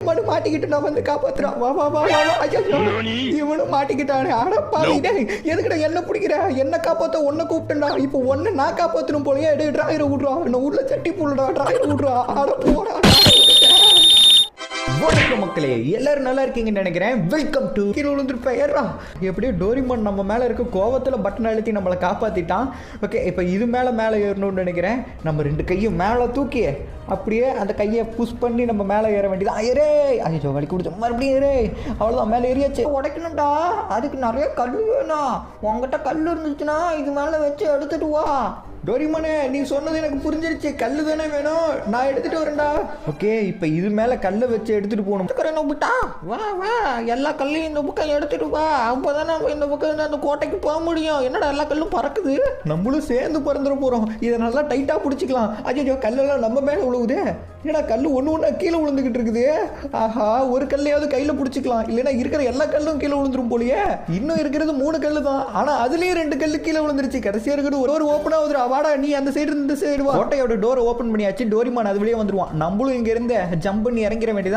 மட்டும் மாட்டிக்கிட்டு நான் வந்து காப்பாத்துறான். வா வா வா வா வா. ஐயோ இவனும் மாட்டிக்கிட்டானே. அடப்பாவி டேய், எதுக்குடா என்ன பிடிக்கிற? என்ன காப்பாத்த உன்னை கூப்பிட்டேன்டா. இப்போ ஒன்னை நான் காப்பாத்தணும் போலயே. டேய் டிராயரை விட்றா, என்ன உள்ள சட்டி போடுடா, டிராயரை விட்றா. அட போடா. வணக்கம் மக்களே, எல்லாரும் நல்லா இருக்கீங்கன்னு நினைக்கிறேன். வெல்கம் டு கீழே விழுந்துருப்பேன். எப்படியோ டோரிமான் நம்ம மேலே இருக்க கோவத்தில் பட்டன் அழுத்தி நம்மளை காப்பாற்றிட்டான். ஓகே, இப்போ இது மேலே ஏறணும்னு நினைக்கிறேன். நம்ம ரெண்டு கையும் மேலே தூக்கி அப்படியே அந்த கையை புஷ் பண்ணி நம்ம மேலே ஏற வேண்டியதான். ஏறே ஐயோ வலி கொடுத்த மறுபடியும் ஏறே. அவ்வளோதான், மேலே ஏறியாச்சு. உடைக்கணும்டா, அதுக்கு நிறைய கல் வேணும். உங்ககிட்ட கல் இருந்துச்சுன்னா இது மேலே வச்சு எடுத்துட்டு வா. டோரிமானே, நீ சொன்னது எனக்கு புரிஞ்சிருச்சு. கல் தானே வேணும், நான் எடுத்துட்டு வரேன்டா. ஓகே, இப்போ இது மேலே கல்லை வச்சு எடுத்துட்டு போகணும். வா வா, எல்லா கல்லையும் இந்த பக்கம் எடுத்துட்டு வா. அப்போதான் நம்ம இந்த பக்கம் அந்த கோட்டைக்கு போக முடியும். என்னடா எல்லா கல்லும் பறக்குது, நம்மளும் சேர்ந்து பறந்துட போகிறோம். இதை நல்லா டைட்டாக பிடிச்சிக்கலாம். ஐயோ கல்லெல்லாம் நம்ம மேலே விழுவுது. ஏன்னா கல் ஒன்று ஒன்றா கீழே விழுந்துக்கிட்டு இருக்குது. ஆஹா, ஒரு கல்லையாவது கையில் பிடிச்சிக்கலாம், இல்லைன்னா இருக்கிற எல்லா கல்லும் கீழே விழுந்துரும் போலியே. இன்னும் இருக்கிறது 3 கல் தான், ஆனால் அதுலேயும் 2 கல் கீழே விழுந்துருச்சு. கடைசியாக இருக்கிறது ஒரு ஓப்பனாக வந்துடும். வாடா, நீ அந்த சைடு இந்த சைடு வா. கோட்டையோட டோரை ஓப்பன் பண்ணியாச்சு. டோரிமான் அது வெளியே வந்துருவான். நம்மளும் இங்க இருந்து ஜம்ப் பண்ணி இறங்கிட வேண்டியதான்.